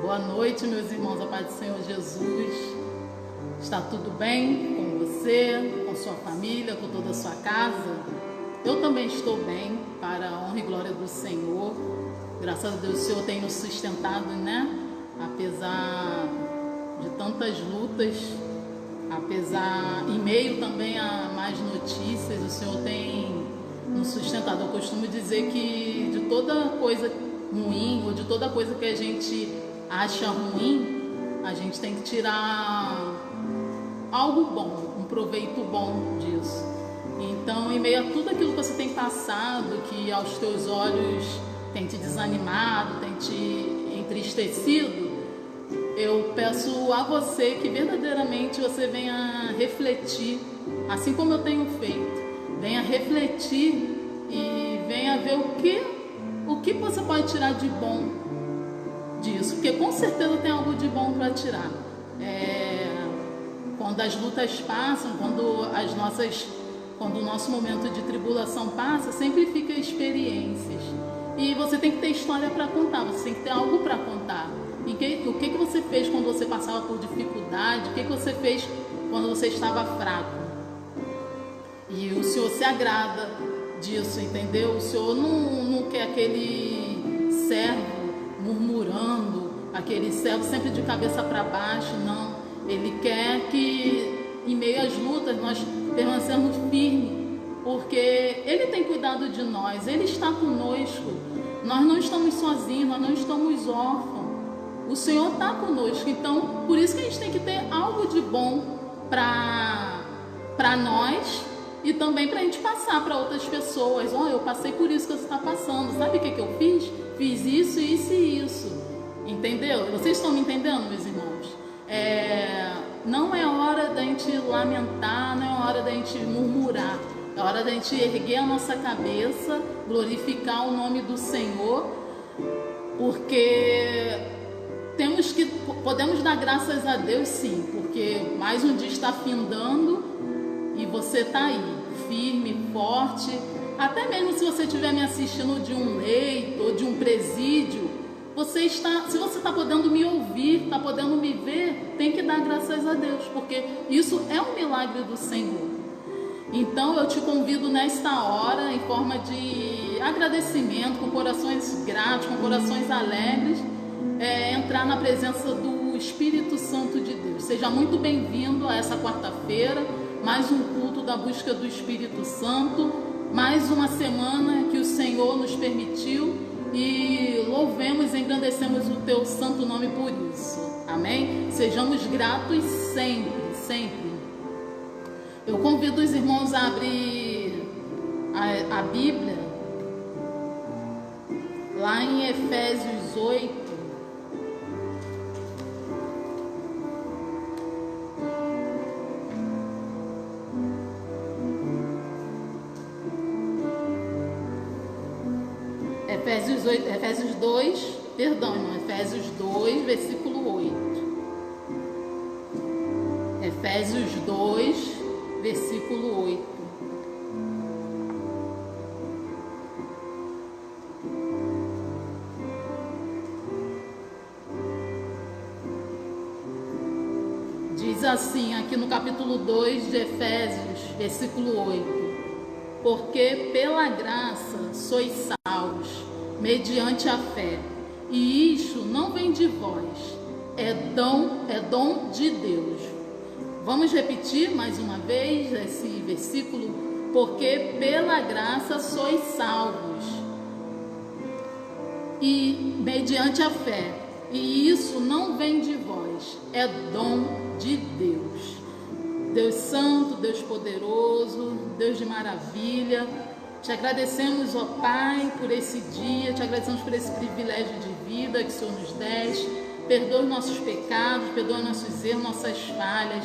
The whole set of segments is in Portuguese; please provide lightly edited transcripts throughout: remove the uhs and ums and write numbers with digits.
Boa noite, meus irmãos, a paz do Senhor Jesus. Está tudo bem com você, com sua família, com toda a sua casa? Eu também estou bem, para a honra e glória do Senhor. Graças a Deus o Senhor tem nos sustentado, né? Apesar de tantas lutas, em meio também a mais notícias, o Senhor tem nos sustentado. Eu costumo dizer que de toda coisa ruim, ou de toda coisa que a gente acha ruim, a gente tem que tirar algo bom, um proveito bom disso. Então, em meio a tudo aquilo que você tem passado, que aos teus olhos tem te desanimado, tem te entristecido, eu peço a você que verdadeiramente você venha refletir, assim como eu tenho feito, venha refletir e venha ver o que você pode tirar de bom disso, porque com certeza tem algo de bom para tirar. Quando as lutas passam, quando o nosso momento de tribulação passa, sempre fica experiências. E você tem que ter história para contar, você tem que ter algo para contar. E o que você fez quando você passava por dificuldade? O que você fez quando você estava fraco? E o Senhor se agrada disso, entendeu? O Senhor não quer aquele servo murmurando, aquele servo sempre de cabeça para baixo, não. Ele quer que em meio às lutas nós permanecemos firmes, porque Ele tem cuidado de nós, Ele está conosco. Nós não estamos sozinhos, nós não estamos órfãos. O Senhor está conosco, então por isso que a gente tem que ter algo de bom para nós e também para a gente passar para outras pessoas. Eu passei por isso que você está passando. Sabe o que eu fiz? Fiz isso, isso e isso. Entendeu? Vocês estão me entendendo, meus irmãos? Não é hora da gente lamentar, não é hora da gente murmurar. É hora da gente erguer a nossa cabeça, glorificar o nome do Senhor, porque podemos dar graças a Deus, sim, porque mais um dia está findando e você está aí, firme, forte. Até mesmo se você estiver me assistindo de um leito ou de um presídio, se você está podendo me ouvir, está podendo me ver, tem que dar graças a Deus, porque isso é um milagre do Senhor. Então eu te convido nesta hora, em forma de agradecimento, com corações gratos, com corações alegres, entrar na presença do Espírito Santo de Deus. Seja muito bem-vindo a essa quarta-feira, mais um culto da busca do Espírito Santo, mais uma semana que o Senhor nos permitiu, e louvemos e engrandecemos o teu santo nome por isso. Amém? Sejamos gratos sempre, sempre. Eu convido os irmãos a abrir a Bíblia lá em Efésios 8. Efésios 2, versículo 8. Efésios 2, versículo 8. Diz assim, aqui no capítulo 2 de Efésios, versículo 8: porque pela graça sois salvos, mediante a fé, e isto não vem de vós, é dom de Deus. Vamos repetir mais uma vez esse versículo? Porque pela graça sois salvos, e mediante a fé, e isso não vem de vós, é dom de Deus. Deus santo, Deus poderoso, Deus de maravilha, te agradecemos, ó Pai, por esse dia, te agradecemos por esse privilégio de vida que o Senhor nos deste. Perdoa os nossos pecados, perdoa nossos erros, nossas falhas.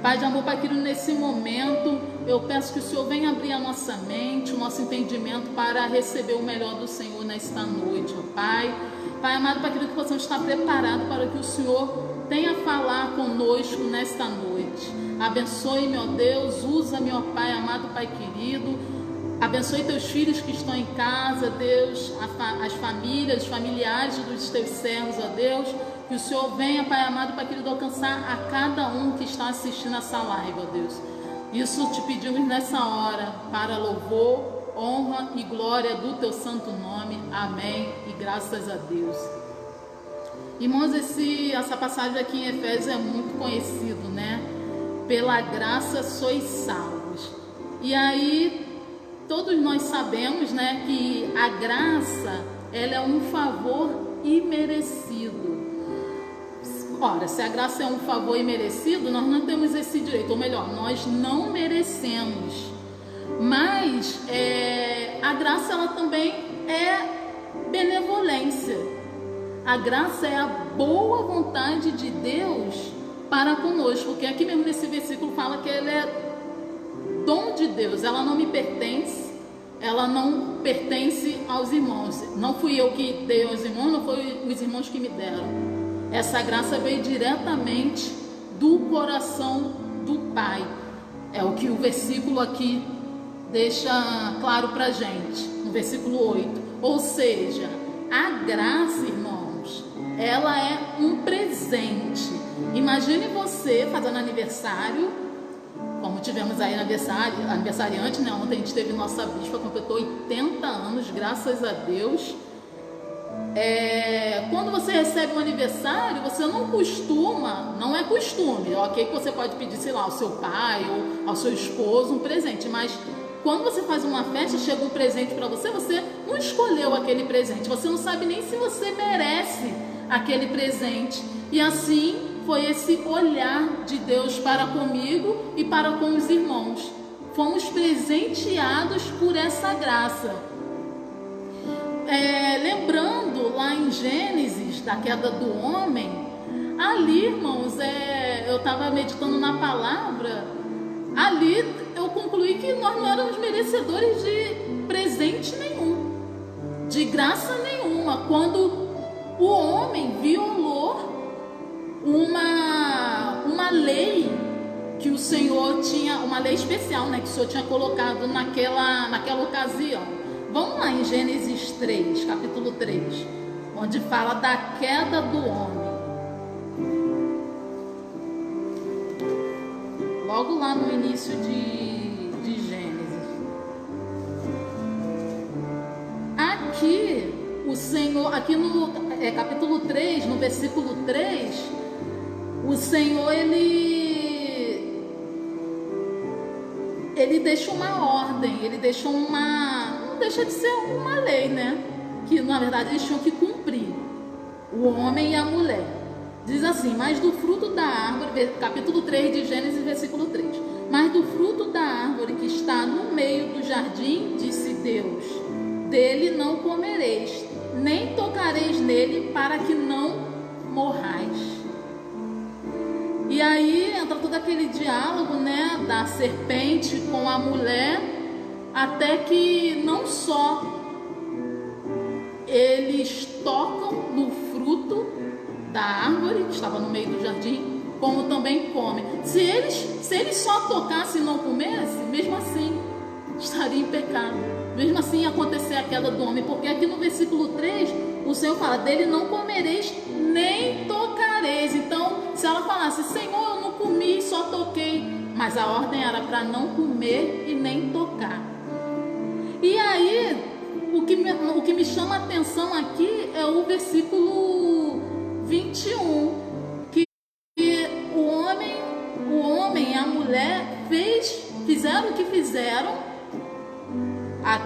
Pai de amor, Pai querido, nesse momento eu peço que o Senhor venha abrir a nossa mente, o nosso entendimento para receber o melhor do Senhor nesta noite, ó Pai. Pai amado, Pai querido, que possamos estar preparados para que o Senhor tenha a falar conosco nesta noite. Abençoe-me, ó Deus, usa-me, ó Pai amado, Pai querido. Abençoe teus filhos que estão em casa, Deus, as famílias, os familiares dos teus servos, ó Deus. Que o Senhor venha, Pai amado, para querido, alcançar a cada um que está assistindo essa live, ó Deus. Isso te pedimos nessa hora, para louvor, honra e glória do teu santo nome. Amém. E graças a Deus. Irmãos, essa passagem aqui em Efésios é muito conhecido, né? Pela graça sois salvos. E aí, todos nós sabemos, né, que a graça, ela é um favor imerecido. Ora, se a graça é um favor imerecido, nós não temos esse direito, ou melhor, nós não merecemos. Mas a graça, ela também é benevolência. A graça é a boa vontade de Deus para conosco, porque aqui mesmo nesse versículo fala que ela é dom de Deus, ela não me pertence, ela não pertence aos irmãos. Não fui eu que dei aos irmãos, não foi os irmãos que me deram. Essa graça veio diretamente do coração do Pai. É o que o versículo aqui deixa claro pra gente, no versículo 8. Ou seja, a graça, irmãos, ela é um presente. Imagine você fazendo aniversário, como tivemos aí aniversariante, né? Ontem a gente teve nossa bispa, completou 80 anos, graças a Deus. Quando você recebe um aniversário, você não costuma, não é costume, ok? Que você pode pedir, sei lá, ao seu pai ou ao seu esposo um presente, mas quando você faz uma festa, chega um presente para você, você não escolheu aquele presente, você não sabe nem se você merece aquele presente. E assim foi esse olhar de Deus para comigo e para com os irmãos. Fomos presenteados por essa graça. Lembrando lá em Gênesis, da queda do homem, ali, irmãos, eu estava meditando na palavra, ali eu concluí que nós não éramos merecedores de presente nenhum, de graça nenhuma, quando o homem violou uma lei que o Senhor tinha, uma lei especial, né, que o Senhor tinha colocado naquela ocasião. Vamos lá em Gênesis 3, capítulo 3, onde fala da queda do homem. Logo lá no início de Gênesis. Aqui, o Senhor, aqui no capítulo 3, no versículo 3, o Senhor, ele deixa uma ordem, ele deixa não deixa de ser uma lei, né? Que na verdade eles tinham que cumprir, o homem e a mulher. Diz assim: mas do fruto da árvore, capítulo 3 de Gênesis, versículo 3, mas do fruto da árvore que está no meio do jardim, disse Deus, dele não comereis, nem tocareis nele, para que não morrais. E aí entra todo aquele diálogo, né, da serpente com a mulher, até que não só eles tocam no fruto da árvore que estava no meio do jardim, como também comem. Se eles só tocassem e não comessem, mesmo assim estaria em pecado, mesmo assim ia acontecer a queda do homem, porque aqui no versículo 3 o Senhor fala: dele não comereis nem tocareis. Então, se ela falasse: Senhor, eu não comi, só toquei, mas a ordem era para não comer e nem tocar. E aí, o que me chama a atenção aqui é o versículo 21, que o homem e a mulher fizeram o que fizeram,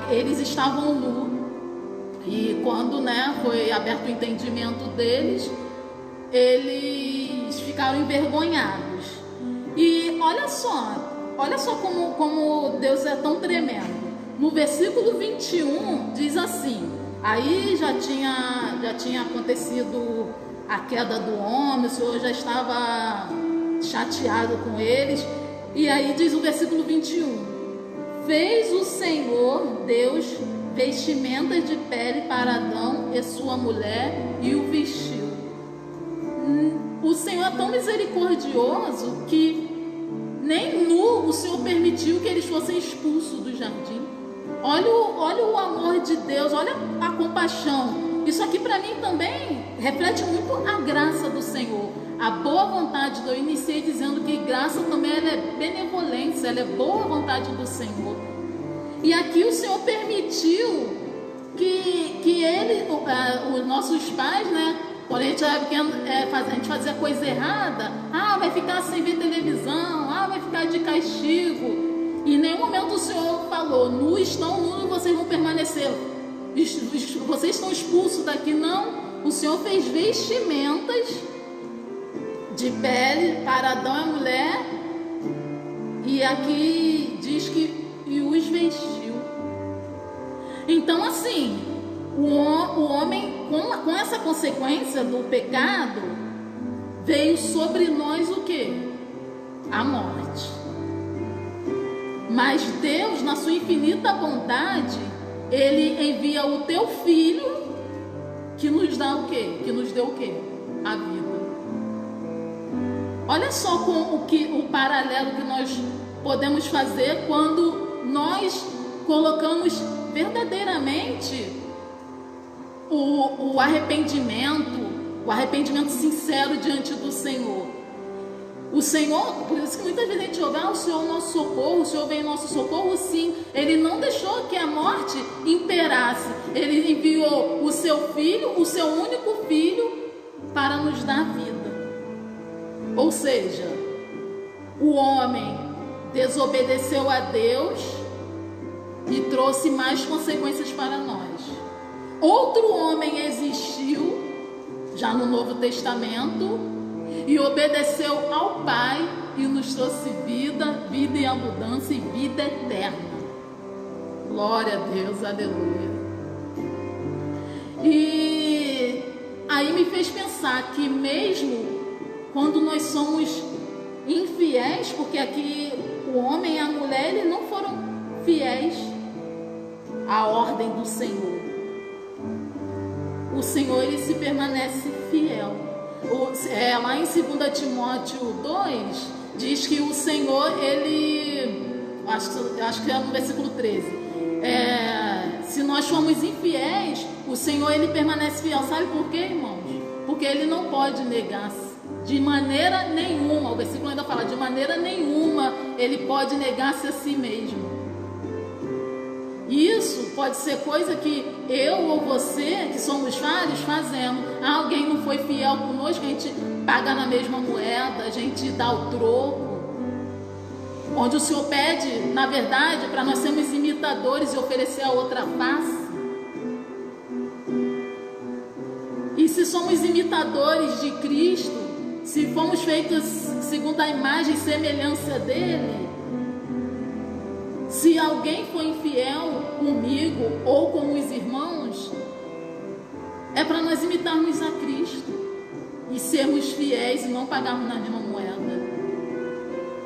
eles estavam nus, e quando, né, foi aberto o entendimento deles, eles ficaram envergonhados. E olha só como Deus é tão tremendo. No versículo 21 diz assim: aí já tinha acontecido a queda do homem, o Senhor já estava chateado com eles. E aí diz o versículo 21: fez o Senhor Deus vestimentas de pele para Adão e sua mulher e o vestiu. O Senhor é tão misericordioso que nem nu o Senhor permitiu que eles fossem expulsos do jardim. Olha o amor de Deus, olha a compaixão. Isso aqui para mim também reflete muito a graça do Senhor, a boa vontade. Eu iniciei dizendo que graça também ela é benevolência, ela é boa vontade do Senhor. E aqui o Senhor permitiu que ele, os nossos pais, né? Quando a gente era pequeno, a gente fazia coisa errada, vai ficar sem ver televisão, vai ficar de castigo. E em nenhum momento o Senhor falou, nu estão, nu vocês vão permanecer, vocês estão expulsos daqui. Não, o Senhor fez vestimentas de pele para Adão e a mulher, e aqui diz que e os vestiu. Então assim, o homem, com essa consequência do pecado, veio sobre nós o quê? A morte. Mas Deus, na sua infinita bondade, Ele envia o teu Filho, que nos dá o quê? Que nos deu o quê? A vida. Olha só com o paralelo que nós podemos fazer quando nós colocamos verdadeiramente o arrependimento sincero diante do Senhor. O Senhor, por isso que muitas vezes a gente ouve, o Senhor é o nosso socorro, o Senhor vem em nosso socorro, sim. Ele não deixou que a morte imperasse. Ele enviou o seu Filho, o seu único Filho, para nos dar vida. Ou seja, o homem desobedeceu a Deus e trouxe mais consequências para nós. Outro homem existiu, já no Novo Testamento, e obedeceu ao Pai e nos trouxe vida em abundância e vida eterna. Glória a Deus, aleluia. E aí me fez pensar que mesmo quando nós somos infiéis, porque aqui o homem e a mulher eles não foram fiéis à ordem do Senhor, o Senhor ele se permanece fiel. Lá em 2 Timóteo 2 diz que o Senhor ele, acho que é no versículo 13, se nós formos infiéis, o Senhor ele permanece fiel. Sabe por quê, irmãos? Porque ele não pode negar-se de maneira nenhuma. O versículo ainda fala, de maneira nenhuma ele pode negar-se a si mesmo. Isso pode ser coisa que eu ou você, que somos falhos, fazemos. Alguém não foi fiel conosco, a gente paga na mesma moeda, a gente dá o troco. Onde o Senhor pede, na verdade, para nós sermos imitadores e oferecer a outra face. E se somos imitadores de Cristo, se fomos feitos segundo a imagem e semelhança dele, se alguém for infiel comigo ou com os irmãos, é para nós imitarmos a Cristo e sermos fiéis e não pagarmos na mesma moeda.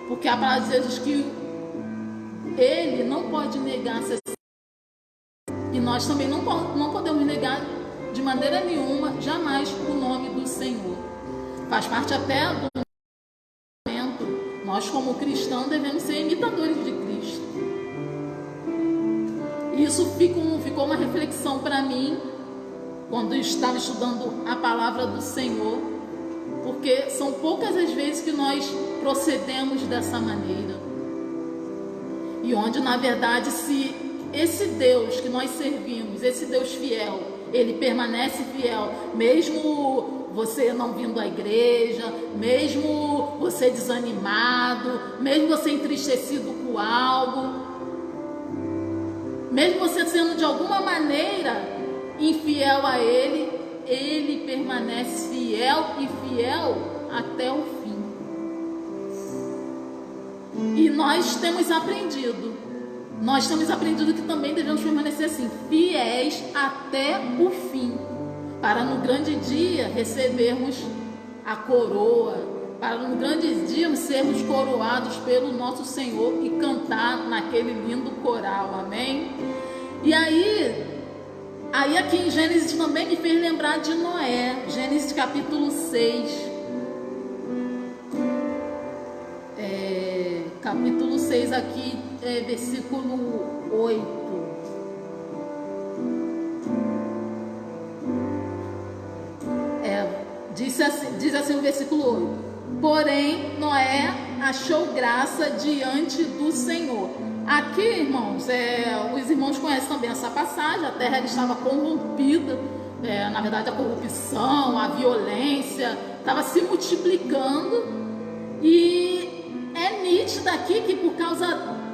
Porque a palavra diz que ele não pode negar-se, e nós também não podemos negar de maneira nenhuma, jamais, o nome do Senhor. Faz parte até do momento. Nós como cristãos devemos ser imitadores de Cristo. Isso ficou uma reflexão para mim quando eu estava estudando a palavra do Senhor, porque são poucas as vezes que nós procedemos dessa maneira, e onde na verdade, se esse Deus que nós servimos, esse Deus fiel, ele permanece fiel, mesmo você não vindo à igreja, mesmo você desanimado, mesmo você entristecido com algo, mesmo você sendo de alguma maneira infiel a Ele, Ele permanece fiel e fiel até o fim. E nós temos aprendido que também devemos permanecer assim, fiéis até o fim, para no grande dia recebermos a coroa, para no grande dia sermos coroados pelo nosso Senhor e cantar naquele lindo coral, amém? E aí aqui em Gênesis também me fez lembrar de Noé, Gênesis capítulo 6, capítulo 6 aqui, versículo 8, diz assim o versículo 8: porém Noé achou graça diante do Senhor. Aqui, irmãos, os irmãos conhecem também essa passagem. A terra estava corrompida, na verdade a corrupção, a violência estava se multiplicando, e é nítido aqui que por causa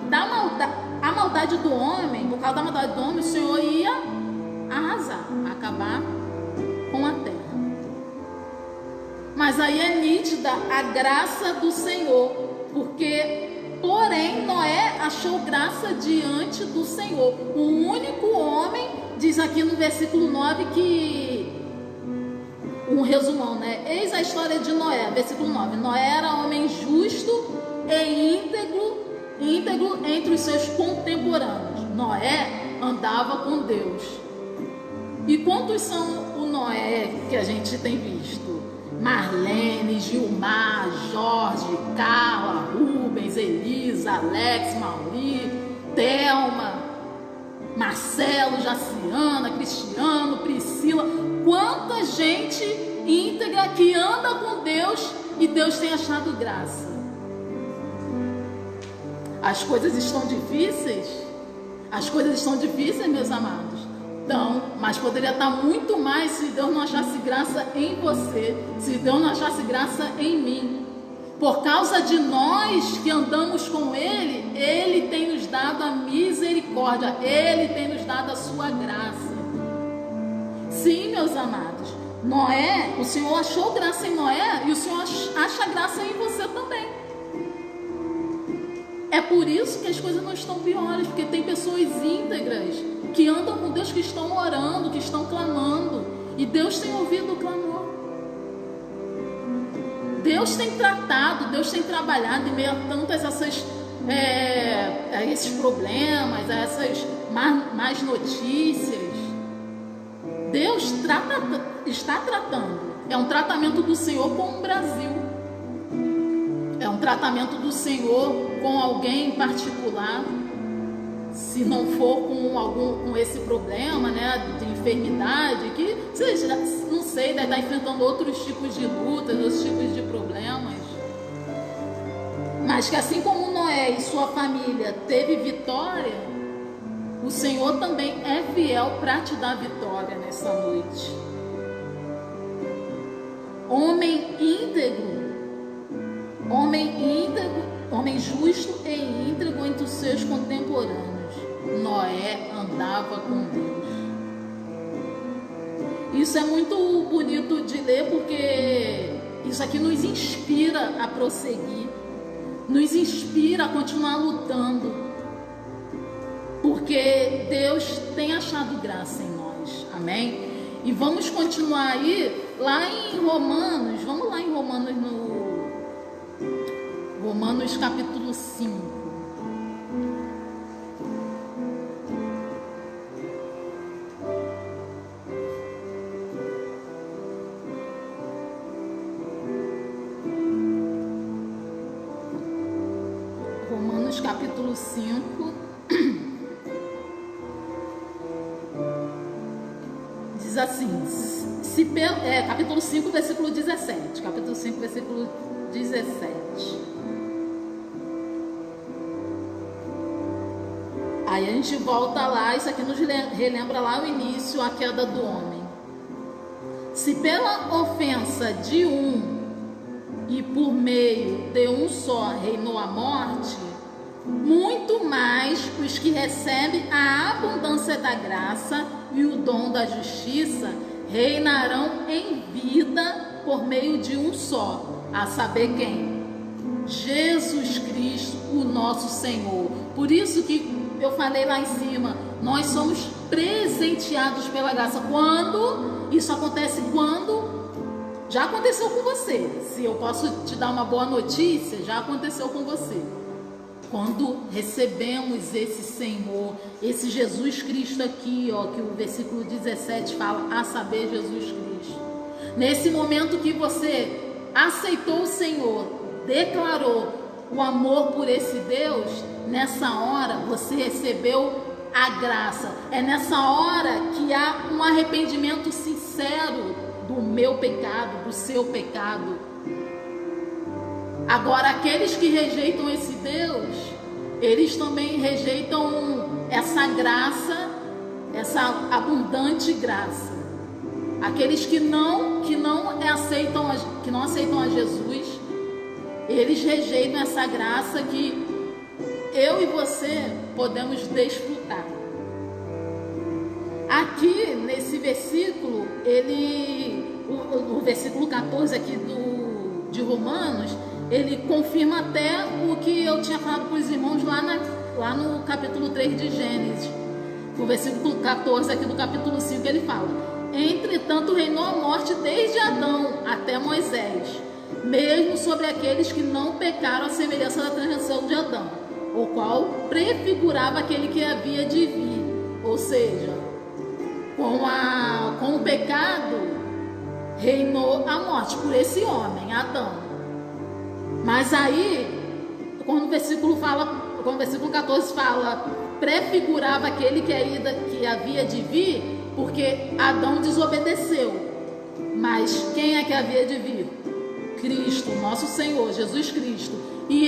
da maldade do homem, por causa da maldade do homem, o Senhor ia arrasar, acabar com a terra. Mas aí é nítida a graça do Senhor, porque, porém, Noé achou graça diante do Senhor. O único homem, diz aqui no versículo 9 que, um resumão, né? Eis a história de Noé, versículo 9. Noé era homem justo e íntegro entre os seus contemporâneos. Noé andava com Deus. E quantos são o Noé que a gente tem visto? Marlene, Gilmar, Jorge, Carla, Rubens, Elisa, Alex, Mauri, Thelma, Marcelo, Jaciana, Cristiano, Priscila. Quanta gente íntegra que anda com Deus e Deus tem achado graça. As coisas estão difíceis? As coisas estão difíceis, meus amados? Então, mas poderia estar muito mais se Deus não achasse graça em você, se Deus não achasse graça em mim. Por causa de nós que andamos com Ele, Ele tem nos dado a misericórdia, Ele tem nos dado a sua graça. Sim, meus amados, Noé, o Senhor achou graça em Noé e o Senhor acha graça em você também. É por isso que as coisas não estão piores, porque tem pessoas íntegras que andam com Deus, que estão orando, que estão clamando, e Deus tem ouvido o clamor. Deus tem tratado, Deus tem trabalhado em meio a tantas esses problemas, a essas más notícias. Deus está tratando. É um tratamento do Senhor com o Brasil. É um tratamento do Senhor com alguém em particular. Se não for com esse problema, né, de enfermidade, que vocês, não sei, deve estar enfrentando outros tipos de lutas, outros tipos de problemas. Mas que assim como Noé e sua família teve vitória, o Senhor também é fiel para te dar vitória nessa noite. Homem justo e íntegro entre os seus contemporâneos. Noé andava com Deus. Isso é muito bonito de ler, porque isso aqui nos inspira a prosseguir, nos inspira a continuar lutando, porque Deus tem achado graça em nós. Amém? E vamos continuar aí lá em Romanos. Vamos lá em Romanos, no Romanos capítulo 5. Romanos capítulo 5 diz assim, capítulo 5, versículo 17. Capítulo 5, versículo 17. Aí a gente volta lá, isso aqui nos relembra lá o início, a queda do homem. Se pela ofensa de um e por meio de um só reinou a morte, muito mais os que recebem a abundância da graça e o dom da justiça reinarão em vida por meio de um só, a saber quem? Jesus Cristo, o nosso Senhor. Por isso que eu falei lá em cima, nós somos presenteados pela graça. Quando isso acontece? Quando já aconteceu com você. Se eu posso te dar uma boa notícia, já aconteceu com você. Quando recebemos esse Senhor, esse Jesus Cristo aqui, ó, que o versículo 17 fala, a saber, Jesus Cristo. Nesse momento que você aceitou o Senhor, declarou o amor por esse Deus, nessa hora você recebeu a graça. É nessa hora que há um arrependimento sincero do meu pecado, do seu pecado. Agora, aqueles que rejeitam esse Deus, eles também rejeitam essa graça, essa abundante graça. Aqueles que não aceitam a Jesus, eles rejeitam essa graça que eu e você podemos desfrutar. Aqui nesse versículo, o versículo 14 aqui de Romanos, ele confirma até o que eu tinha falado para os irmãos lá no capítulo 3 de Gênesis. O versículo 14 aqui do capítulo 5, ele fala: entretanto reinou a morte desde Adão até Moisés, mesmo sobre aqueles que não pecaram à semelhança da transgressão de Adão, o qual prefigurava aquele que havia de vir. Ou seja, com o pecado reinou a morte por esse homem, Adão. Mas aí, quando o versículo 14 fala, prefigurava aquele que havia de vir, porque Adão desobedeceu. Mas quem é que havia de vir? Cristo, nosso Senhor, Jesus Cristo. E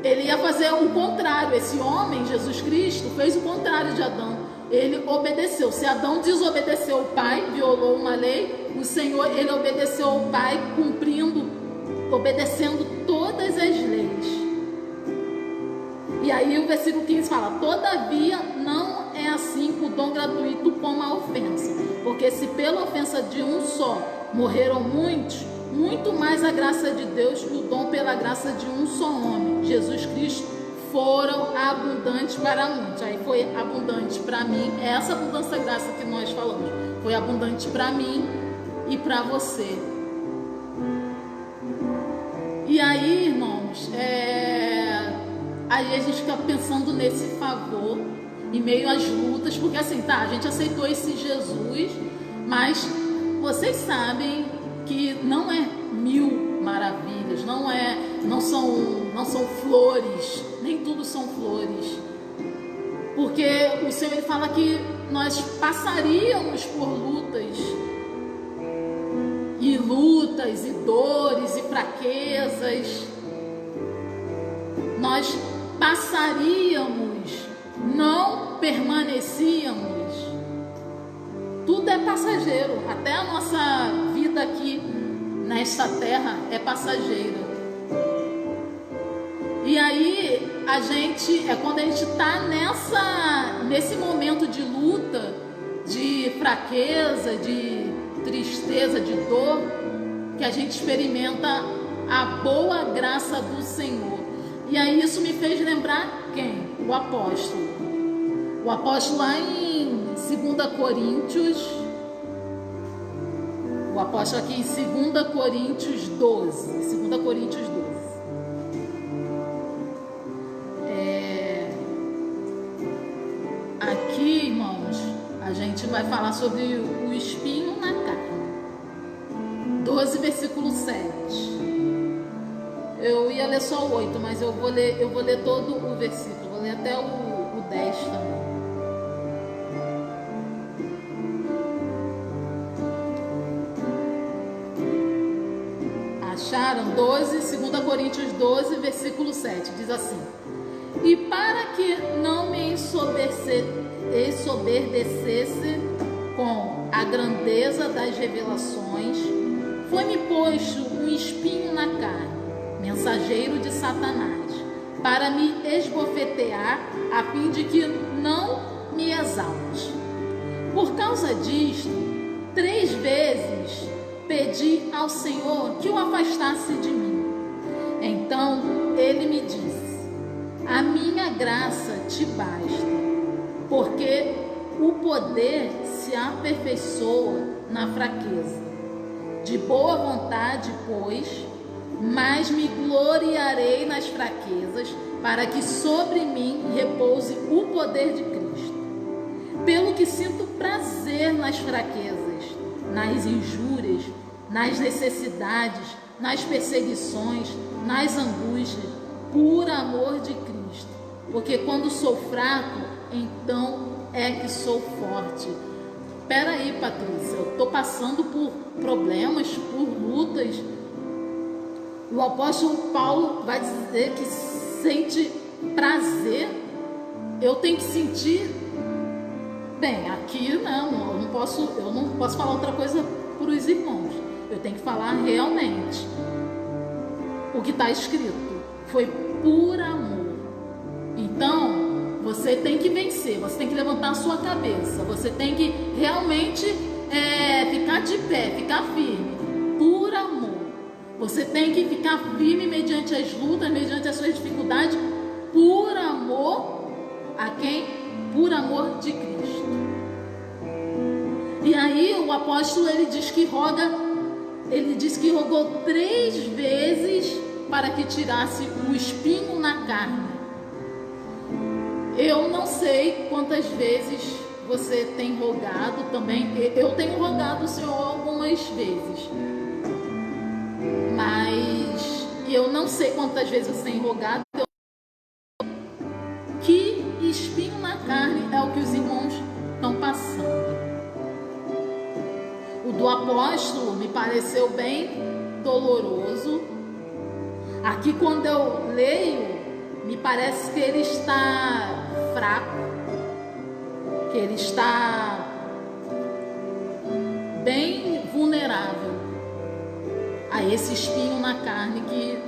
ele ia fazer o contrário. Esse homem, Jesus Cristo, fez o contrário de Adão. Ele obedeceu. Se Adão desobedeceu o Pai, violou uma lei, o Senhor, ele obedeceu ao Pai, obedecendo todas as leis. E aí o versículo 15 fala: todavia não é assim o dom gratuito como a ofensa, porque se pela ofensa de um só morreram muitos, muito mais a graça de Deus e o dom pela graça de um só homem, Jesus Cristo, foram abundantes para muitos. Aí foi abundante para mim, essa abundância da graça que nós falamos, foi abundante para mim e para você. E aí, irmãos, aí a gente fica pensando nesse favor em meio às lutas, porque assim, a gente aceitou esse Jesus, mas vocês sabem que não é mil maravilhas, não são flores, nem tudo são flores, porque o Senhor, ele fala que nós passaríamos por lutas e dores e fraquezas, nós passaríamos, não permanecíamos. Tudo é passageiro, até a nossa vida aqui nesta terra é passageira. E aí quando a gente está nesse momento de luta, de fraqueza, de tristeza, de dor, que a gente experimenta a boa graça do Senhor. E aí isso me fez lembrar quem? O apóstolo. O apóstolo lá em 2 Coríntios, o apóstolo aqui em 2 Coríntios 12. 2 Coríntios 12. Aqui, irmãos, a gente vai falar sobre o espinho na carne. 12, versículo 7. Eu ia ler só o 8, mas eu vou ler todo o versículo, vou ler até o 10 também. Acharam? 2 Coríntios 12, versículo 7, diz assim: e para que não me ensoberdecesse com a grandeza das revelações, foi-me posto um espinho na carne, mensageiro de Satanás, para me esbofetear, a fim de que não me exalte. Por causa disto, 3 vezes pedi ao Senhor que o afastasse de mim. Então ele me disse: a minha graça te basta, porque o poder se aperfeiçoa na fraqueza. De boa vontade, pois, mas me gloriarei nas fraquezas, para que sobre mim repouse o poder de Cristo. Pelo que sinto prazer nas fraquezas, nas injúrias, nas necessidades, nas perseguições, nas angústias, por amor de Cristo. Porque quando sou fraco, então é que sou forte. peraí, Patrícia, eu estou passando por problemas, por lutas. O apóstolo Paulo vai dizer que sente prazer. Eu tenho que sentir. Bem, aqui né, eu não posso falar outra coisa para os irmãos. Eu tenho que falar realmente o que está escrito. Foi por amor. Então, você tem que vencer. Você tem que levantar a sua cabeça. Você tem que realmente ficar de pé, ficar firme. Por amor. Você tem que ficar firme mediante as lutas, mediante as suas dificuldades. Por amor a quem? Por amor de Cristo. E aí o apóstolo ele diz que rogou 3 vezes para que tirasse o espinho na carne. Eu não sei quantas vezes você tem rogado também. Eu tenho rogado o Senhor algumas vezes, mas eu não sei quantas vezes você tem rogado. Que espinho na carne é o que os irmãos estão passando. O do apóstolo me pareceu bem doloroso. Aqui quando eu leio, me parece que ele está fraco, que ele está bem vulnerável a esse espinho na carne que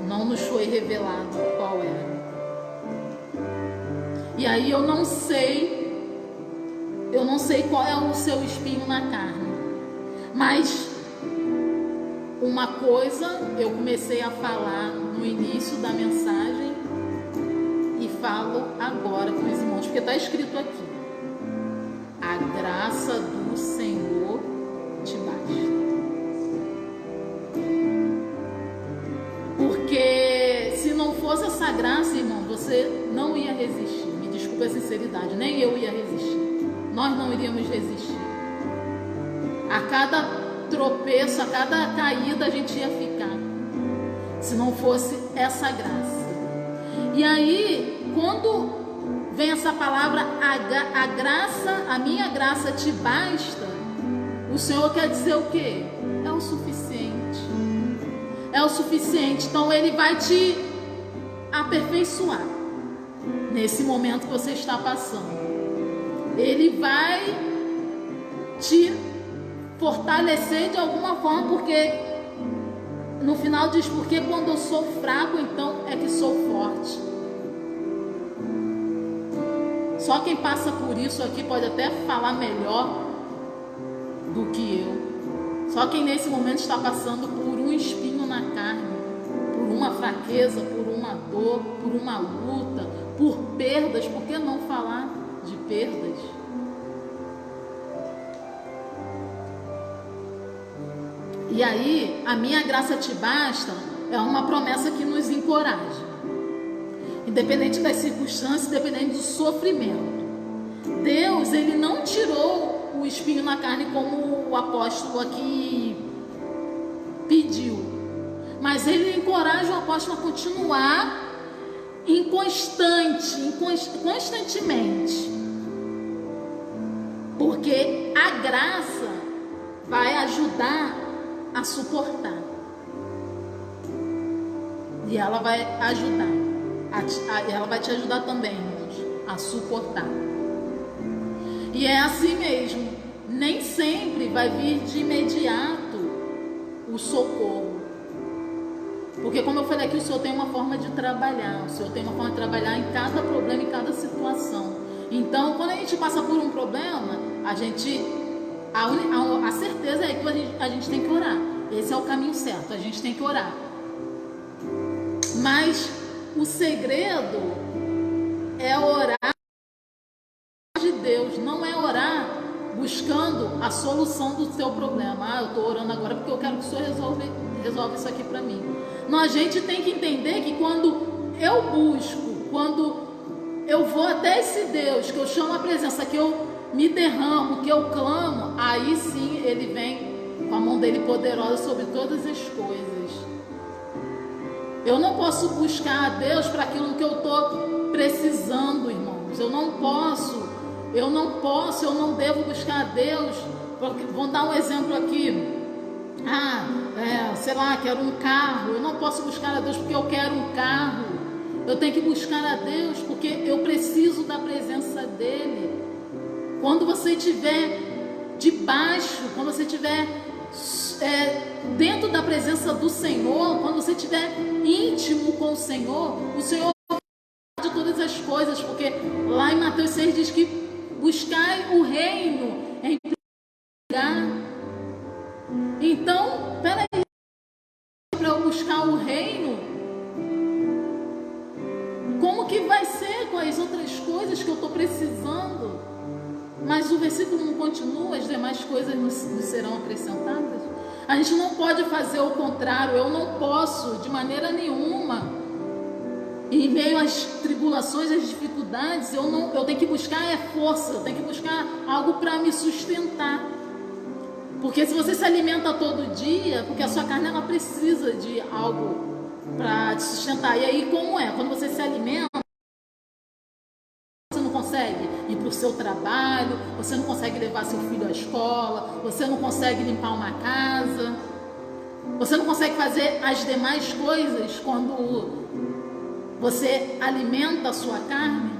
não nos foi revelado qual era. E aí eu não sei qual é o seu espinho na carne, mas uma coisa eu comecei a falar no início da mensagem e falo agora com os irmãos, porque está escrito aqui: a graça do Senhor te basta. Porque se não fosse essa graça, irmão, você não ia resistir. Me desculpe a sinceridade, nem eu ia resistir. Nós não iríamos resistir. A cada tropeço, a cada caída a gente ia ficar, se não fosse essa graça. E aí, quando vem essa palavra, a graça, a minha graça te basta, o Senhor quer dizer o quê? É o suficiente. É o suficiente. Então Ele vai te aperfeiçoar nesse momento que você está passando. Ele vai te fortalecer de alguma forma, porque no final diz: porque quando eu sou fraco, então é que sou forte. Só quem passa por isso aqui pode até falar melhor do que eu. Só quem nesse momento está passando por um espinho na carne, por uma fraqueza, por uma dor, por uma luta, por perdas. Por que não falar de perdas? E aí, a minha graça te basta é uma promessa que nos encoraja. Independente das circunstâncias, independente do sofrimento. Deus, Ele não tirou o espinho na carne como o apóstolo aqui pediu. Mas Ele encoraja o apóstolo a continuar constantemente. Porque a graça vai ajudar a suportar. E ela vai ajudar. Ela vai te ajudar também, irmãos, a suportar. E é assim mesmo. Nem sempre vai vir de imediato o socorro. Porque, como eu falei aqui, o Senhor tem uma forma de trabalhar. O Senhor tem uma forma de trabalhar em cada problema, em cada situação. Então, quando a gente passa por um problema, a certeza é que a gente tem que orar. Esse é o caminho certo, a gente tem que orar. Mas o segredo é orar de Deus, não é orar buscando a solução do seu problema. Eu estou orando agora porque eu quero que o Senhor resolva isso aqui para mim. Não, a gente tem que entender que quando eu busco, quando eu vou até esse Deus, que eu chamo a presença, que eu me derramo, que eu clamo, aí sim Ele vem com a mão dele poderosa sobre todas as coisas. Eu não posso buscar a Deus para aquilo que eu estou precisando, irmãos. Eu não posso eu não posso, eu não devo buscar a Deus, porque, vou dar um exemplo aqui, sei lá, quero um carro, eu não posso buscar a Deus porque eu quero um carro, eu tenho que buscar a Deus porque eu preciso da presença dEle. Quando você estiver debaixo, quando você estiver dentro da presença do Senhor, quando você estiver íntimo com o Senhor de todas as coisas, porque lá em Mateus 6 diz que buscai o reino em primeiro lugar. Então, peraí, para eu buscar o reino, como que vai ser com as outras coisas que eu estou precisando? Mas o versículo não continua, as demais coisas nos serão acrescentadas. A gente não pode fazer o contrário, eu não posso de maneira nenhuma. Em meio às tribulações, às dificuldades, eu tenho que buscar força, eu tenho que buscar algo para me sustentar. Porque se você se alimenta todo dia, porque a sua carne ela precisa de algo para te sustentar. E aí como é? Quando você se alimenta, você não consegue ir para o seu trabalho, você não consegue levar seu filho à escola, você não consegue limpar uma casa, você não consegue fazer as demais coisas quando você alimenta a sua carne.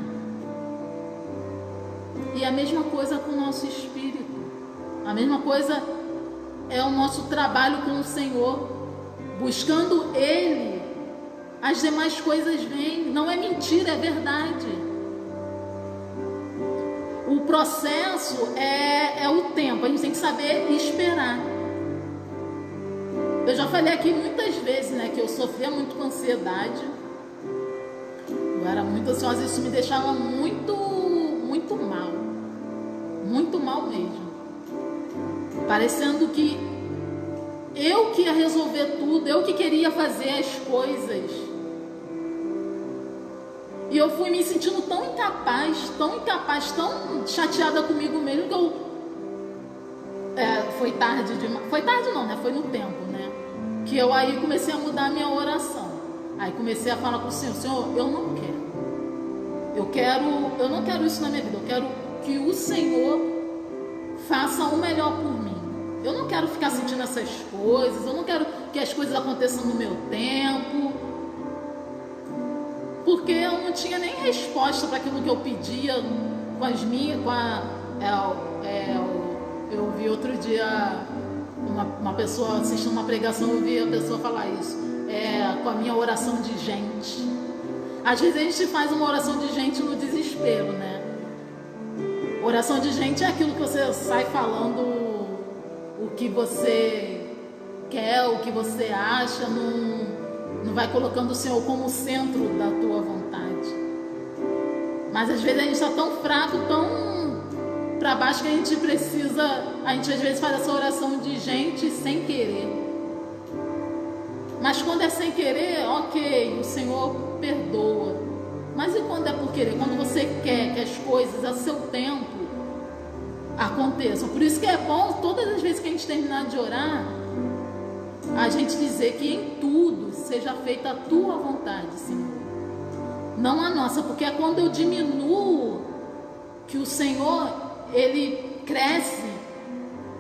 E a mesma coisa com o nosso espírito. A mesma coisa é o nosso trabalho com o Senhor. Buscando Ele, as demais coisas vêm. Não é mentira, é verdade. O processo é o tempo. A gente tem que saber esperar. Eu já falei aqui muitas vezes, né, que eu sofria muito com ansiedade. Eu era muito ansiosa, isso me deixava muito mal. Muito mal mesmo. Parecendo que eu que ia resolver tudo, eu que queria fazer as coisas. E eu fui me sentindo tão incapaz, tão chateada comigo mesmo, que eu... foi tarde demais. Foi tarde não, né? Foi no tempo, né? Que eu aí comecei a mudar a minha oração. Aí comecei a falar com o Senhor: Senhor, eu não quero. Eu não quero isso na minha vida. Eu quero que o Senhor faça o melhor por mim. Eu não quero ficar sentindo essas coisas. Eu não quero que as coisas aconteçam no meu tempo. Porque eu não tinha nem resposta para aquilo que eu pedia com as minhas. Eu vi outro dia uma pessoa assistindo uma pregação, eu vi a pessoa falar isso. Com a minha oração de gente. Às vezes a gente faz uma oração de gente no desespero, né? Oração de gente é aquilo que você sai falando o que você quer, o que você acha, não vai colocando o Senhor como centro da tua vontade. Mas às vezes a gente está tão fraco, tão para baixo, que a gente às vezes faz essa oração de gente sem querer. Mas quando é sem querer, ok, o Senhor perdoa. Mas e quando é por querer? Quando você quer que as coisas a seu tempo aconteçam. Por isso que é bom, todas as vezes que a gente terminar de orar, a gente dizer que em tudo seja feita a tua vontade, Senhor. Não a nossa, porque é quando eu diminuo que o Senhor, Ele cresce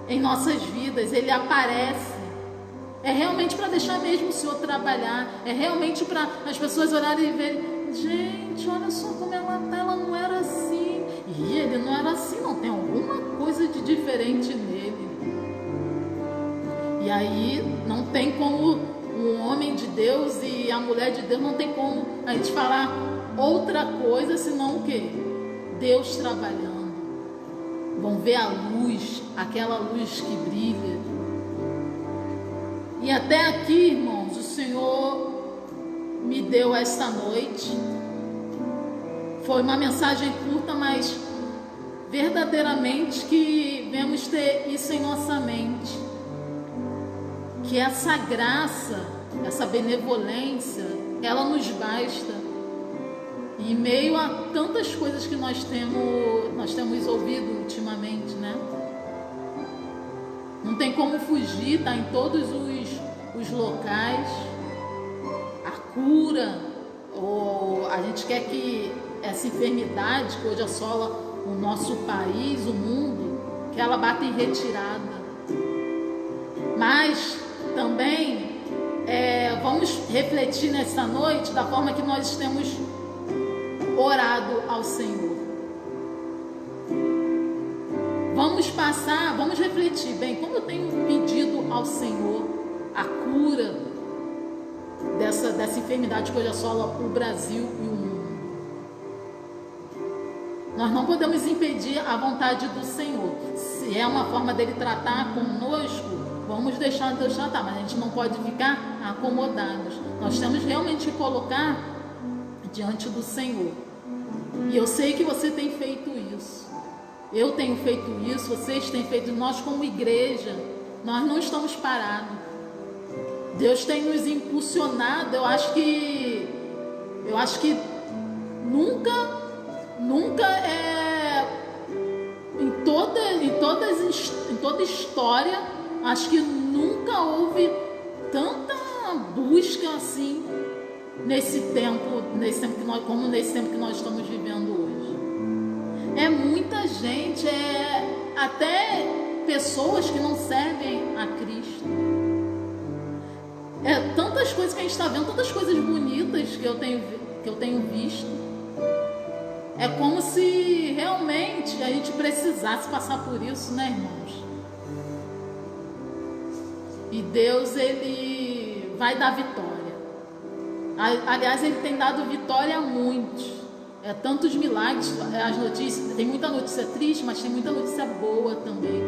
em nossas vidas, Ele aparece. É realmente para deixar mesmo o Senhor trabalhar. É realmente para as pessoas olharem e verem: gente, olha só como ela está, ela não era assim. E ele não era assim, não. Tem alguma coisa de diferente nele. E aí não tem como o homem de Deus e a mulher de Deus, não tem como a gente falar outra coisa senão o quê? Deus trabalhando. Vão ver a luz, aquela luz que brilha. E até aqui, irmãos, o Senhor me deu esta noite. Foi uma mensagem curta, mas verdadeiramente que devemos ter isso em nossa mente. Que essa graça, essa benevolência, ela nos basta. E em meio a tantas coisas que nós temos ouvido ultimamente, né? Não tem como fugir, tá em todos os locais. A cura, ou a gente quer que essa enfermidade que hoje assola o nosso país, o mundo, que ela bata em retirada. Mas também vamos refletir nessa noite da forma que nós temos orado ao Senhor. Vamos refletir bem, como eu tenho pedido ao Senhor a cura dessa enfermidade que hoje assola o Brasil e o mundo. Nós não podemos impedir a vontade do Senhor. Se é uma forma dele tratar conosco, vamos deixar Deus tratar, mas a gente não pode ficar acomodados. Nós temos realmente que colocar diante do Senhor. E eu sei que você tem feito isso. Eu tenho feito isso, vocês têm feito. Nós como igreja, nós não estamos parados. Deus tem nos impulsionado. Eu acho que nunca em toda história, acho que nunca houve tanta busca assim nesse tempo como nesse tempo que nós estamos vivendo hoje. É muita gente, até pessoas que não servem a Cristo. Tantas coisas que a gente está vendo, tantas coisas bonitas que eu tenho visto. É como se realmente a gente precisasse passar por isso, né, irmãos? E Deus, Ele vai dar vitória. Aliás, Ele tem dado vitória a muitos. Tantos milagres, as notícias, tem muita notícia triste, mas tem muita notícia boa também.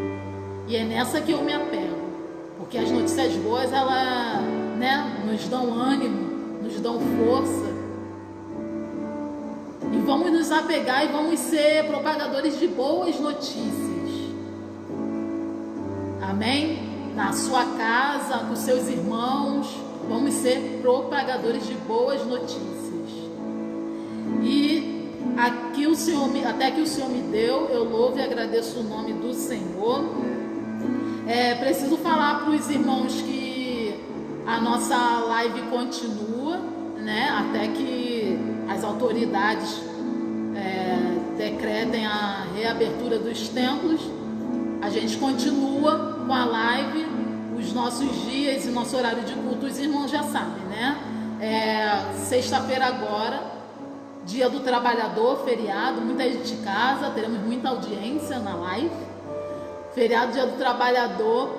E é nessa que eu me apego. Porque as notícias boas, elas, nos dão ânimo, nos dão força. E vamos nos apegar e vamos ser propagadores de boas notícias. Amém? Na sua casa, com seus irmãos, vamos ser propagadores de boas notícias. E até que o Senhor me deu, eu louvo e agradeço o nome do Senhor. Preciso falar para os irmãos que a nossa live continua, né? Até que as autoridades decretem a reabertura dos templos. A gente continua com a live, os nossos dias e nosso horário de culto, os irmãos já sabem, né? Sexta-feira agora, Dia do Trabalhador, feriado, muita gente de casa, teremos muita audiência na live. Feriado, Dia do Trabalhador,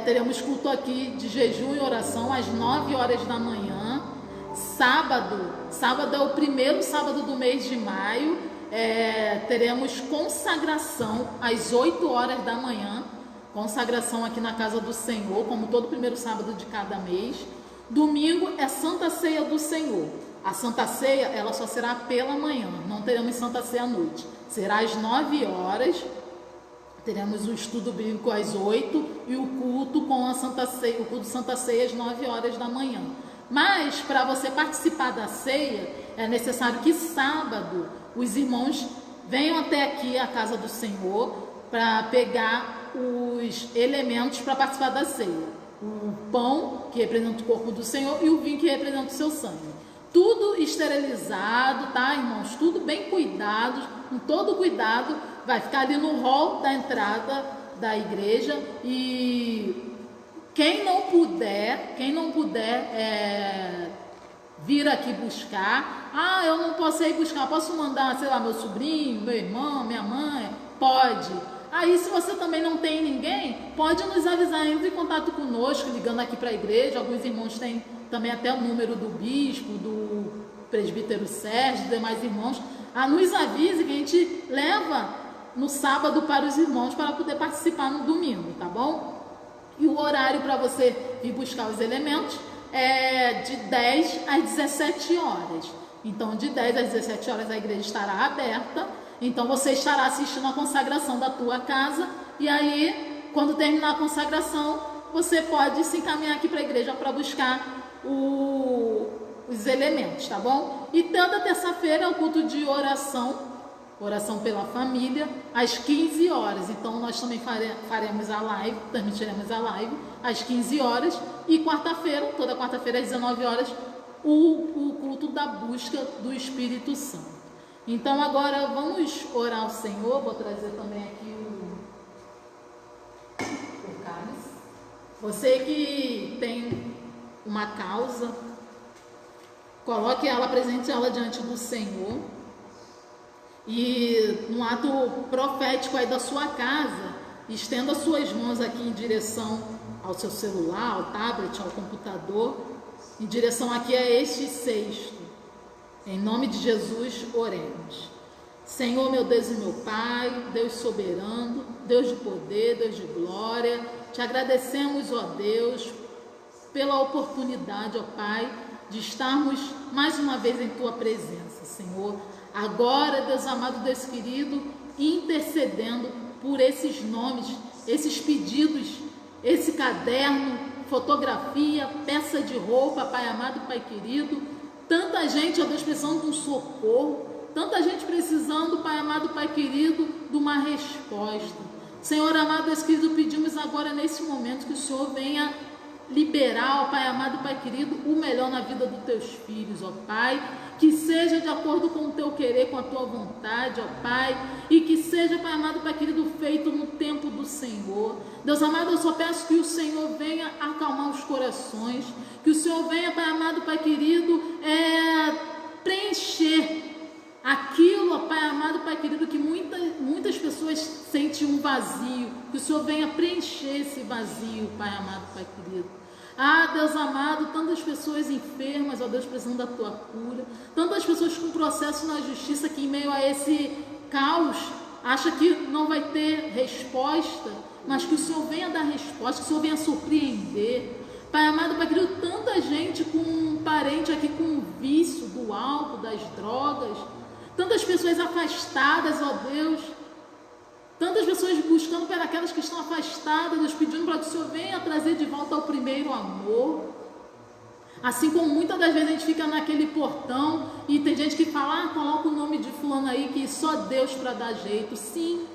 teremos culto aqui de jejum e oração às 9 horas da manhã. Sábado é o primeiro sábado do mês de maio, teremos consagração às 8 horas da manhã. Consagração aqui na casa do Senhor, como todo primeiro sábado de cada mês. Domingo é Santa Ceia do Senhor. A Santa Ceia, ela só será pela manhã, não teremos Santa Ceia à noite. Será às 9 horas, teremos o estudo bíblico às 8 e o culto com a Santa Ceia, o culto Santa Ceia às 9 horas da manhã. Mas, para você participar da ceia, é necessário que sábado os irmãos venham até aqui à casa do Senhor para pegar os elementos para participar da ceia. O pão, que representa o corpo do Senhor, e o vinho, que representa o seu sangue. Tudo esterilizado, tá, irmãos? Tudo bem cuidado, com todo cuidado. Vai ficar ali no hall da entrada da igreja. E quem não puder vir aqui buscar, eu não posso ir buscar, posso mandar, sei lá, meu sobrinho, meu irmão, minha mãe? Pode. Aí, se você também não tem ninguém, pode nos avisar, entre em contato conosco, ligando aqui para a igreja. Alguns irmãos têm também até o número do bispo, do presbítero Sérgio, demais irmãos. Nos avise que a gente leva no sábado para os irmãos para poder participar no domingo, tá bom? E o horário para você vir buscar os elementos é de 10 às 17 horas. Então, de 10 às 17 horas a igreja estará aberta. Então, você estará assistindo a consagração da tua casa. E aí, quando terminar a consagração, você pode se encaminhar aqui para a igreja para buscar os elementos, tá bom? E toda terça-feira é o culto de oração pela família, às 15 horas. Então, nós também faremos a live, transmitiremos a live às 15 horas. E quarta-feira, toda quarta-feira às 19 horas, o culto da busca do Espírito Santo. Então agora vamos orar ao Senhor. Vou trazer também aqui o cálice. Você que tem uma causa, coloque ela, apresente ela diante do Senhor. E no ato profético aí da sua casa, estenda suas mãos aqui em direção ao seu celular, ao tablet, ao computador, em direção aqui a este cesto. Em nome de Jesus, oremos. Senhor, meu Deus e meu Pai, Deus soberano, Deus de poder, Deus de glória, te agradecemos, ó Deus, pela oportunidade, ó Pai, de estarmos mais uma vez em Tua presença, Senhor. Agora, Deus amado, Deus querido, intercedendo por esses nomes, esses pedidos, esse caderno, fotografia, peça de roupa, Pai amado, Pai querido. Tanta gente, ó Deus, precisando de um socorro, tanta gente precisando, Pai amado, Pai querido, de uma resposta. Senhor amado, Deus querido, pedimos agora nesse momento que o Senhor venha liberar, ó Pai amado, Pai querido, o melhor na vida dos teus filhos, ó Pai, que seja de acordo com o teu querer, com a tua vontade, ó Pai, e que seja, Pai amado, Pai querido, feito no tempo do Senhor. Deus amado, eu só peço que o Senhor venha acalmar os corações, que o Senhor venha, Pai amado, Pai querido, preencher aquilo, ó Pai amado, Pai querido, que muitas pessoas sentem um vazio, que o Senhor venha preencher esse vazio, Pai amado, Pai querido. Ah, Deus amado, tantas pessoas enfermas, ó Deus, precisando da tua cura, tantas pessoas com processo na justiça que em meio a esse caos acha que não vai ter resposta, mas que o Senhor venha dar resposta, que o Senhor venha surpreender. Pai amado, Pai querido, tanta gente com um parente aqui com um vício do álcool, das drogas, tantas pessoas afastadas, ó Deus, tantas pessoas buscando por aquelas que estão afastadas, Deus, pedindo para que o Senhor venha trazer de volta ao primeiro amor. Assim como muitas das vezes a gente fica naquele portão e tem gente que fala, coloca o nome de fulano aí, que só Deus para dar jeito. Sim,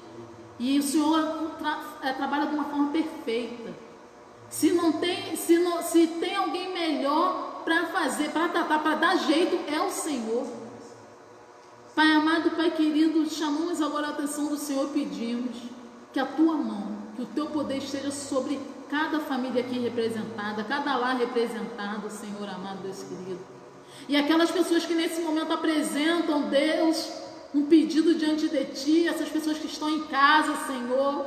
e o Senhor trabalha de uma forma perfeita. Se tem alguém melhor para fazer, para tratar, para dar jeito, é o Senhor. Pai amado, Pai querido, chamamos agora a atenção do Senhor, pedimos que a tua mão, que o teu poder esteja sobre cada família aqui representada, cada lar representado, Senhor amado, Deus querido. E aquelas pessoas que nesse momento apresentam, Deus, um pedido diante de ti, essas pessoas que estão em casa, Senhor,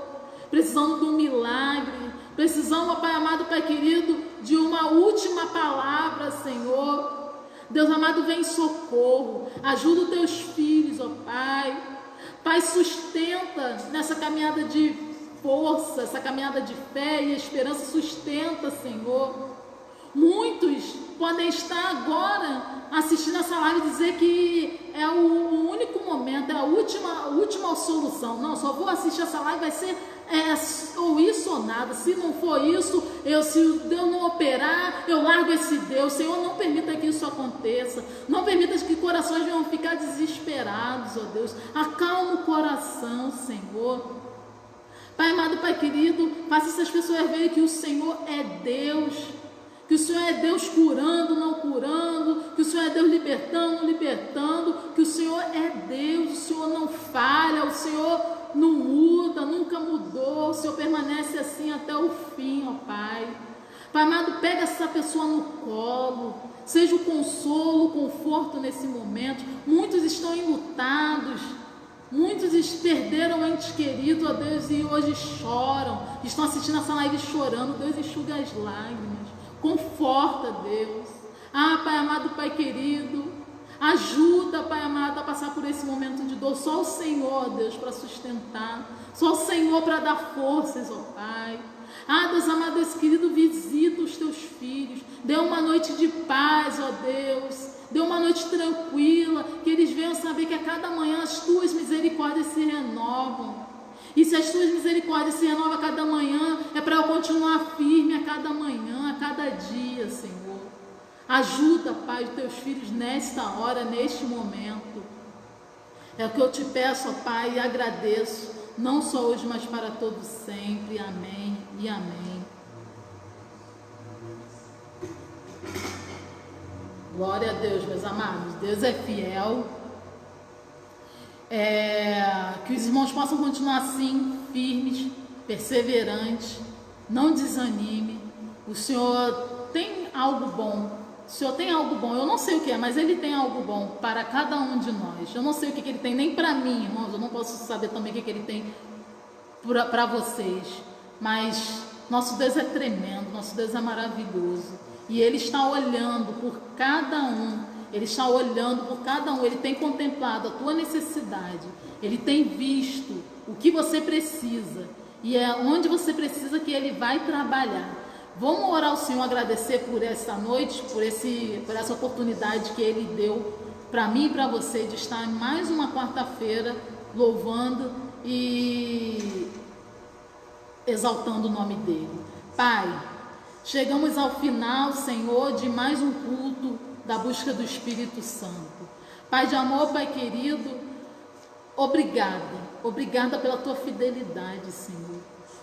precisando de um milagre, precisando, Pai amado, Pai querido, de uma última palavra, Senhor. Deus amado, vem em socorro, ajuda os teus filhos, ó Pai. Pai, sustenta nessa caminhada de força, essa caminhada de fé e esperança, sustenta, Senhor. Muitos podem estar agora assistindo essa live e dizer que é o único momento, é a última solução. Não, só vou assistir essa live, vai ser ou isso ou nada. Se não for isso, se Deus não operar, eu largo esse Deus. Senhor, não permita que isso aconteça. Não permita que corações venham ficar desesperados, ó Deus. Acalma o coração, Senhor. Pai amado, Pai querido, faça essas pessoas verem que o Senhor é Deus. Que o Senhor é Deus curando, não curando, que o Senhor é Deus libertando, não libertando, que o Senhor é Deus, o Senhor não falha, o Senhor não muda, nunca mudou, o Senhor permanece assim até o fim, ó Pai. Pai amado, pega essa pessoa no colo, seja o consolo, o conforto nesse momento. Muitos estão enlutados, muitos perderam entes queridos, ó Deus, e hoje choram, estão assistindo essa live chorando. Deus, enxuga as lágrimas. Conforta, Deus. Ah, Pai amado, Pai querido, ajuda, Pai amado, a passar por esse momento de dor. Só o Senhor, Deus, para sustentar. Só o Senhor para dar forças, ó Pai. Ah, Deus amado, Deus querido, visita os teus filhos. Dê uma noite de paz, ó Deus. Dê uma noite tranquila, que eles venham saber que a cada manhã as tuas misericórdias se renovam. E se as tuas misericórdias se renovam a cada manhã, é para eu continuar firme a cada manhã, a cada dia, Senhor. Ajuda, Pai, os teus filhos nesta hora, neste momento. É o que eu te peço, ó Pai, e agradeço, não só hoje, mas para todos sempre. Amém e amém. Glória a Deus, meus amados. Deus é fiel. Que os irmãos possam continuar assim, firmes, perseverantes, não desanime. O Senhor tem algo bom. O Senhor tem algo bom. Eu não sei o que é, mas Ele tem algo bom para cada um de nós. Eu não sei o que Ele tem nem para mim, irmãos. Eu não posso saber também o que Ele tem para vocês. Mas nosso Deus é tremendo, nosso Deus é maravilhoso. E Ele está olhando por cada um. Ele está olhando por cada um. Ele tem contemplado a tua necessidade. Ele tem visto o que você precisa. E é onde você precisa que Ele vai trabalhar. Vamos orar ao Senhor, agradecer por essa noite, por essa oportunidade que Ele deu para mim e para você de estar em mais uma quarta-feira louvando e exaltando o nome dEle. Pai, chegamos ao final, Senhor, de mais um culto da busca do Espírito Santo. Pai de amor, Pai querido, obrigada pela tua fidelidade, Senhor.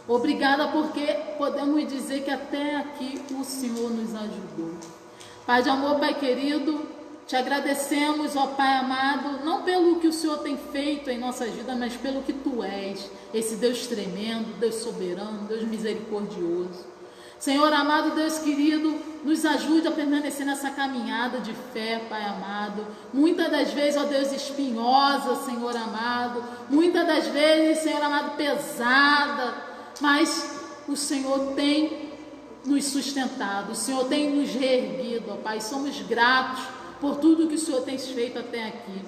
Obrigada porque podemos dizer que até aqui o Senhor nos ajudou. Pai de amor, Pai querido, te agradecemos, ó Pai amado, não pelo que o Senhor tem feito em nossas vidas, mas pelo que Tu és, esse Deus tremendo, Deus soberano, Deus misericordioso. Senhor amado, Deus querido, nos ajude a permanecer nessa caminhada de fé, Pai amado. Muitas das vezes, ó Deus, espinhosa, Senhor amado. Muitas das vezes, Senhor amado, pesada. Mas o Senhor tem nos sustentado, o Senhor tem nos reerguido, ó Pai. Somos gratos por tudo que o Senhor tem feito até aqui.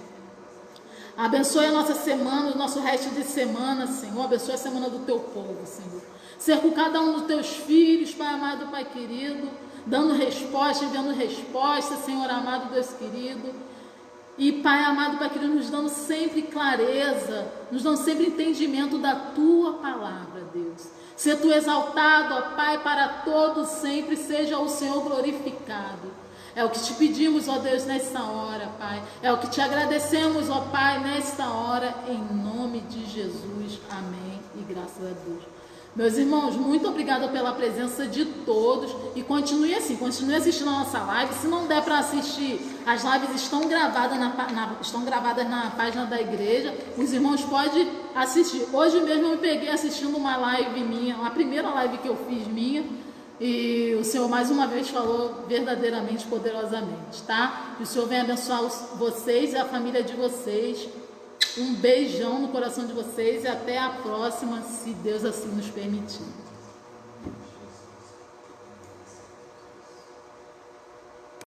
Abençoe a nossa semana, o nosso resto de semana, Senhor. Abençoe a semana do Teu povo, Senhor. Cerca cada um dos Teus filhos, Pai amado, Pai querido, dando resposta, enviando resposta, Senhor amado, Deus querido. E Pai amado, Pai querido, nos dando sempre clareza, nos dando sempre entendimento da Tua palavra, Deus. Ser Tu exaltado, ó Pai, para todos sempre, seja o Senhor glorificado. É o que te pedimos, ó Deus, nesta hora, Pai. É o que te agradecemos, ó Pai, nesta hora, em nome de Jesus. Amém. E graças a Deus. Meus irmãos, muito obrigada pela presença de todos e continue assim, continue assistindo a nossa live. Se não der para assistir, as lives estão gravadas na página da igreja. Os irmãos podem assistir. Hoje mesmo eu me peguei assistindo uma live minha, a primeira live que eu fiz minha, e o Senhor mais uma vez falou verdadeiramente, poderosamente, tá? E o Senhor venha abençoar vocês e a família de vocês. Um beijão no coração de vocês e até a próxima, se Deus assim nos permitir.